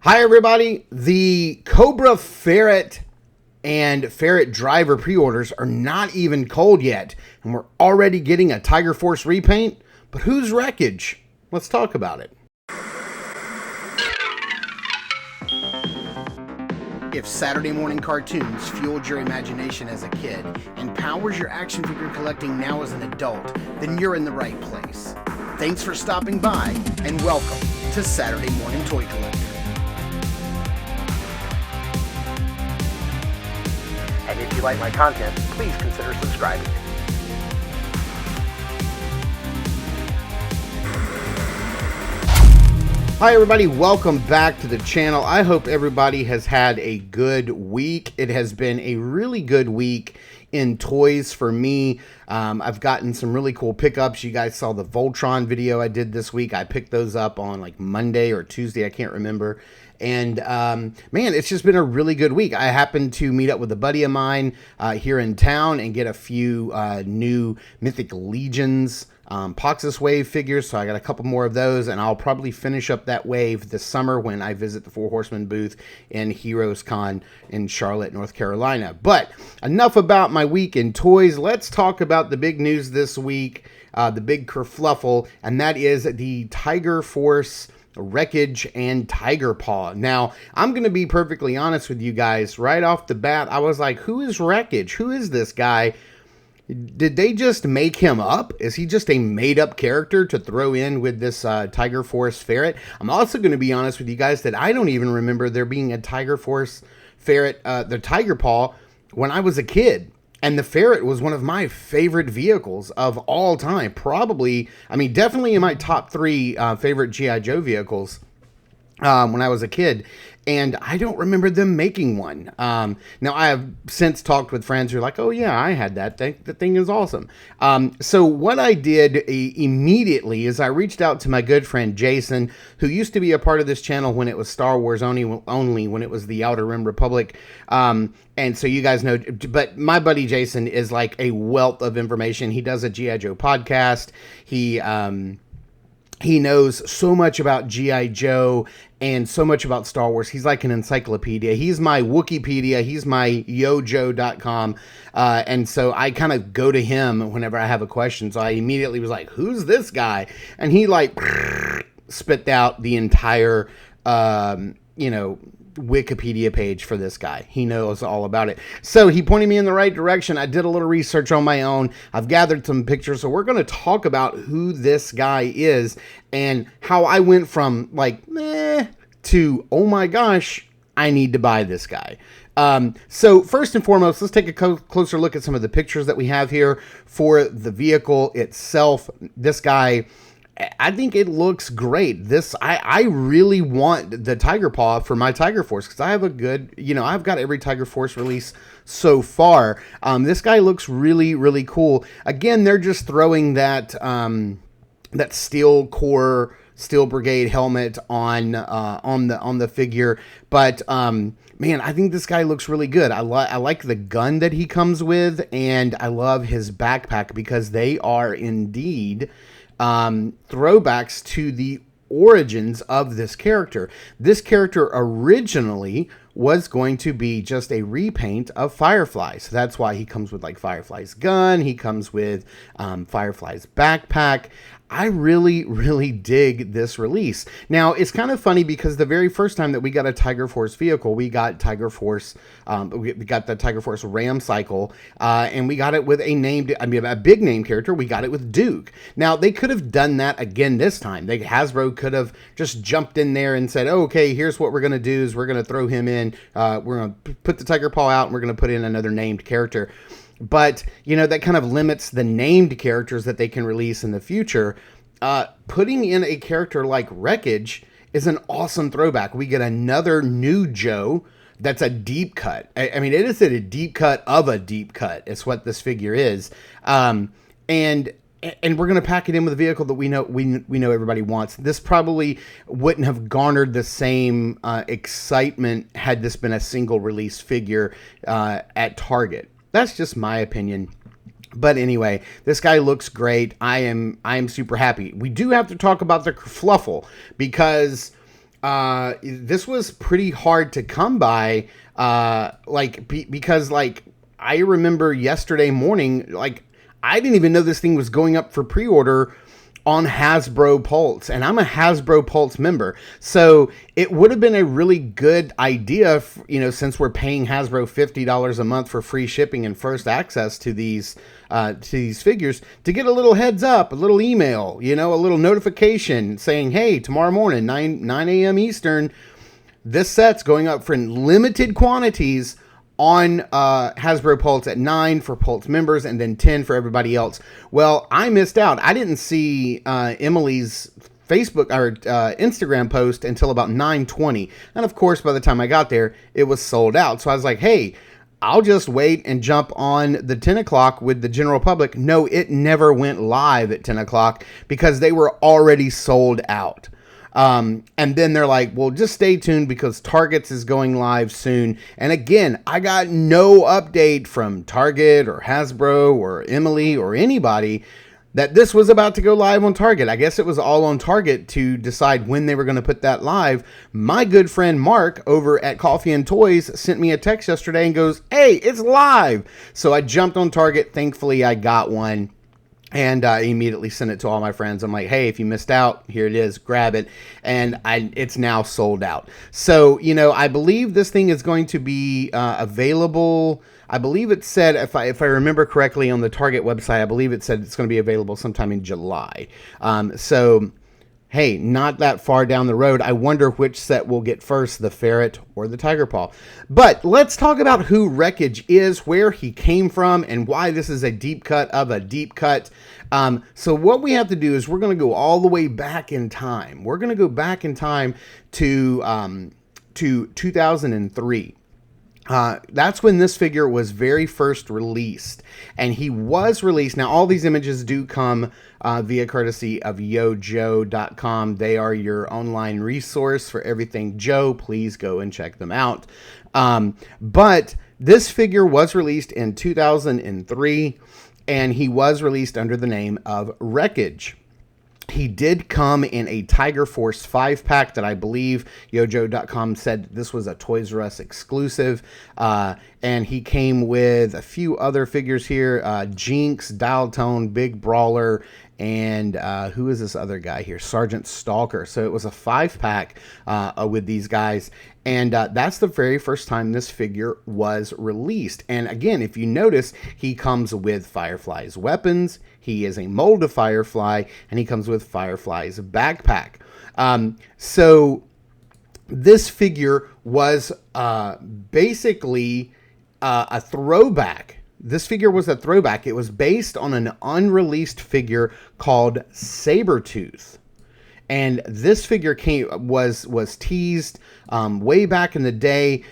Hi everybody, the Cobra Ferret and Ferret Driver pre-orders are not even cold yet, and we're already getting a Tiger Force repaint, but who's Wreckage? Let's talk about it. If Saturday morning cartoons fueled your imagination as a kid and powers your action figure collecting now as an adult, then you're in the right place. Thanks for stopping by, and welcome to Saturday Morning Toy Collector. And if you like my content, please consider subscribing. Hi everybody, welcome back to the channel. I hope everybody has had a good week. It has been a really good week in toys for me. I've gotten some really cool pickups. You guys saw the Voltron video I did this week. I picked those up on like Monday or Tuesday, I can't remember. And man, it's just been a really good week. I happened to meet up with a buddy of mine here in town and get a few new Mythic Legions Poxus Wave figures, so I got a couple more of those, and I'll probably finish up that wave this summer when I visit the Four Horsemen booth in Heroes Con in Charlotte, North Carolina. But enough about my week in toys. Let's talk about the big news this week, the big kerfluffle, and that is the Tiger Force Wreckage and Tiger Paw. Now, I'm going to be perfectly honest with you guys. Right off the bat, I was like, who is Wreckage? Who is this guy? Did they just make him up? Is he just a made-up character to throw in with this Tiger Force Ferret? I'm also going to be honest with you guys that I don't even remember there being a Tiger Force Ferret, the Tiger Paw, when I was a kid. And the Ferret was one of my favorite vehicles of all time. Probably, I mean, definitely in my top three favorite G.I. Joe vehicles when I was a kid. And I don't remember them making one. Now, I have since talked with friends who are like, oh, yeah, I had that. The thing is awesome. So what I did immediately is I reached out to my good friend Jason, who used to be a part of this channel when it was Star Wars only when it was the Outer Rim Republic. And so you guys know, but my buddy Jason is like a wealth of information. He does a G.I. Joe podcast. He knows so much about G.I. Joe and so much about Star Wars. He's like an encyclopedia. He's my Wikipedia. He's my yojo.com. And so I kind of go to him whenever I have a question. So I immediately was like, who's this guy? And he like spit out the entire, Wikipedia page for this guy. He knows all about it. So he pointed me in the right direction. I did a little research on my own. I've gathered some pictures. So we're going to talk about who this guy is and how I went from like, meh, to, oh my gosh, I need to buy this guy. So first and foremost, let's take a closer look at some of the pictures that we have here for the vehicle itself. This guy, I think it looks great. I really want the Tiger Paw for my Tiger Force because I have a good, I've got every Tiger Force release so far. This guy looks really, really cool. Again, they're just throwing that that Steel Brigade helmet on the figure, but man, I think this guy looks really good. I like the gun that he comes with, and I love his backpack because they are indeed throwbacks to the origins of this character. This character originally was going to be just a repaint of Firefly. So that's why he comes with like Firefly's gun. He comes with Firefly's backpack. I really, really dig this release. Now, it's kind of funny because the very first time that we got a Tiger Force vehicle, we got Tiger Force, we got the Tiger Force Ram Cycle, and we got it with a big name character. We got it with Duke. Now, they could have done that again this time. Hasbro could have just jumped in there and said, oh, okay, here's what we're going to do is we're going to throw him in. We're going to put the Tiger Paw out, and we're going to put in another named character. But, that kind of limits the named characters that they can release in the future. Putting in a character like Wreckage is an awesome throwback. We get another new Joe that's a deep cut. I mean, it is a deep cut of a deep cut. It's what this figure is. And we're going to pack it in with a vehicle that we know everybody wants. This probably wouldn't have garnered the same excitement had this been a single release figure at Target. That's just my opinion. But anyway, this guy looks great. I am super happy. We do have to talk about the kerfluffle because this was pretty hard to come by, because like I remember yesterday morning, like I didn't even know this thing was going up for pre-order on Hasbro Pulse, and I'm a Hasbro Pulse member, so it would have been a really good idea, since we're paying Hasbro $50 a month for free shipping and first access to these figures, to get a little heads up, a little email, a little notification saying, hey, tomorrow morning, 9 a.m. Eastern, this set's going up for limited quantities on Hasbro Pulse at 9 for Pulse members and then 10 for everybody else. Well, I missed out. I didn't see Emily's Facebook or Instagram post until about 9:20. And of course, by the time I got there, it was sold out. So I was like, hey, I'll just wait and jump on the 10 o'clock with the general public. No, it never went live at 10 o'clock because they were already sold out. And then they're like, well, just stay tuned because Target's is going live soon. And again, I got no update from Target or Hasbro or Emily or anybody that this was about to go live on Target. I guess it was all on Target to decide when they were going to put that live. My good friend Mark over at Coffee and Toys sent me a text yesterday and goes, hey, it's live. So I jumped on Target. Thankfully, I got one. And I immediately sent it to all my friends. I'm like, hey, if you missed out, here it is, grab it. And it's now sold out. So, I believe this thing is going to be available. I believe it said, if I remember correctly on the Target website, I believe it said it's going to be available sometime in July. So, hey, not that far down the road. I wonder which set will get first, the Ferret or the Tiger Paw. But let's talk about who Wreckage is, where he came from, and why this is a deep cut of a deep cut. So what we have to do is we're going to go all the way back in time. We're going to go back in time to 2003. That's when this figure was very first released, and he was released. Now, all these images do come via courtesy of yojoe.com. They are your online resource for everything Joe. Please go and check them out. But this figure was released in 2003, and he was released under the name of Wreckage. He did come in a Tiger Force 5-pack that I believe Yojo.com said this was a Toys R Us exclusive. And he came with a few other figures here. Jinx, Dial Tone, Big Brawler, and who is this other guy here? Sergeant Stalker. So it was a 5-pack with these guys. And that's the very first time this figure was released. And again, if you notice, he comes with Firefly's weapons. He is a mold of Firefly, and he comes with Firefly's backpack. So this figure was basically a throwback. This figure was a throwback. It was based on an unreleased figure called Sabretooth. And this figure was teased way back in the day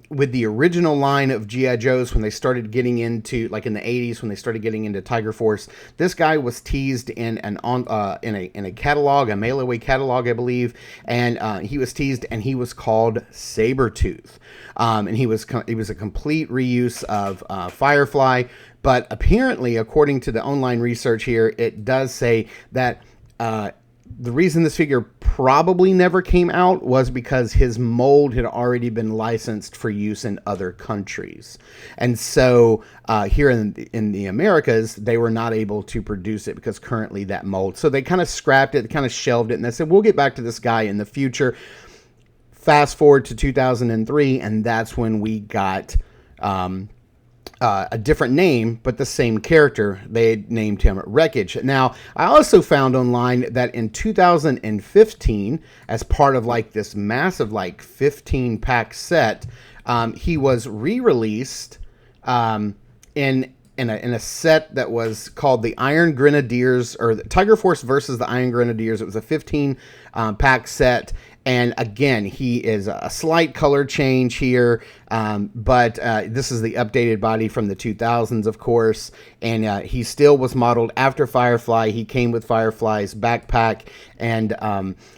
with the original line of G.I. Joes when they started getting into, like in the 80s, when they started getting into Tiger Force. This guy was teased in a catalog, a mail-away catalog, I believe, and he was teased, and he was called Sabretooth. And he was a complete reuse of Firefly, but apparently, according to the online research here, it does say that the reason this figure probably never came out was because his mold had already been licensed for use in other countries. And so here in the Americas, they were not able to produce it because currently that mold. So they kind of scrapped it, kind of shelved it, and they said, we'll get back to this guy in the future. Fast forward to 2003, and that's when we got a different name, but the same character. They had named him Wreckage. Now, I also found online that in 2015, as part of like this massive like 15-pack set, he was re-released in a set that was called the Iron Grenadiers, or the Tiger Force versus the Iron Grenadiers. It was a 15-pack set. And again, he is a slight color change here, but this is the updated body from the 2000s, of course, and he still was modeled after Firefly. He came with Firefly's backpack, and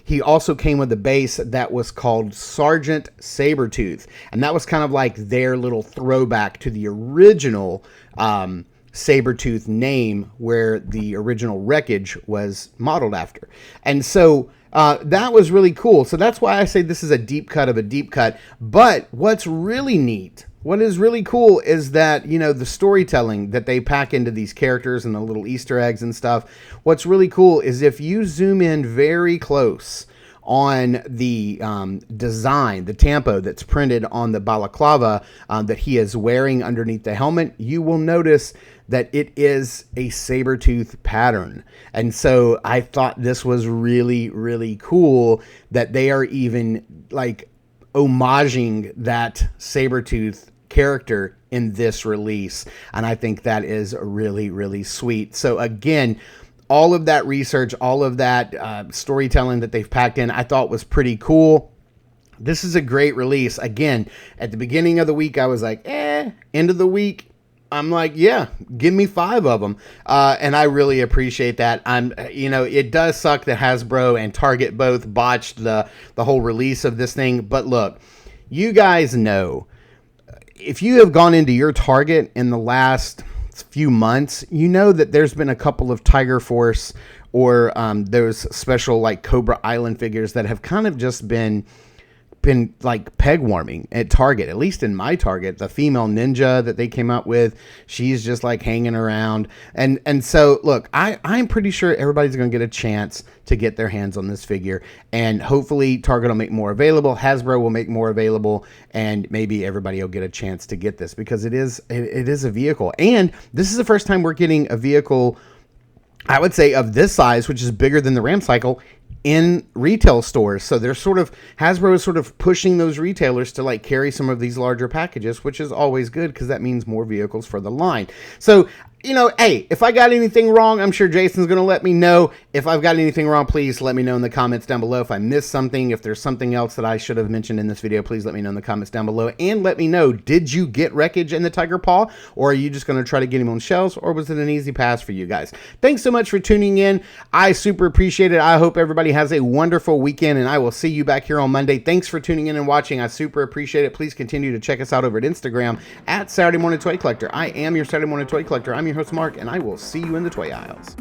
he also came with a base that was called Sergeant Sabretooth, and that was kind of like their little throwback to the original Sabretooth name, where the original Wreckage was modeled after. And so That was really cool. So that's why I say this is a deep cut of a deep cut. But what's really neat, what is really cool is that, you know, the storytelling that they pack into these characters and the little Easter eggs and stuff. What's really cool is if you zoom in very close on the design, the tampo that's printed on the balaclava that he is wearing underneath the helmet, you will notice that it is a saber-tooth pattern. And so I thought this was really, really cool that they are even like homaging that saber-tooth character in this release. And I think that is really, really sweet. So again, all of that research, all of that storytelling that they've packed in, I thought was pretty cool. This is a great release. Again, at the beginning of the week, I was like, end of the week, I'm like, yeah, give me 5 of them. And I really appreciate that. You know, it does suck that Hasbro and Target both botched the whole release of this thing. But look, you guys know, if you have gone into your Target in the last few months, you know that there's been a couple of Tiger Force or those special like Cobra Island figures that have kind of just been like peg warming at Target, at least in my Target. The female ninja that they came out with, she's just like hanging around. And so look, I'm pretty sure everybody's going to get a chance to get their hands on this figure, and hopefully Target will make more available, Hasbro will make more available, and maybe everybody will get a chance to get this, because it is a vehicle. And this is the first time we're getting a vehicle, I would say, of this size, which is bigger than the Ram Cycle, in retail stores. So they're Hasbro is sort of pushing those retailers to like carry some of these larger packages, which is always good because that means more vehicles for the line. So, you know, hey, if I got anything wrong, I'm sure Jason's going to let me know. If I've got anything wrong, please let me know in the comments down below. If I missed something, if there's something else that I should have mentioned in this video, please let me know in the comments down below. And let me know, did you get Wreckage and the Tiger Paw? Or are you just going to try to get him on shelves? Or was it an easy pass for you guys? Thanks so much for tuning in. I super appreciate it. I hope everybody has a wonderful weekend, and I will see you back here on Monday. Thanks for tuning in and watching. I super appreciate it. Please continue to check us out over at Instagram at Saturday Morning Toy Collector. I am your Saturday Morning Toy Collector. I'm your host, Mark, and I will see you in the toy aisles.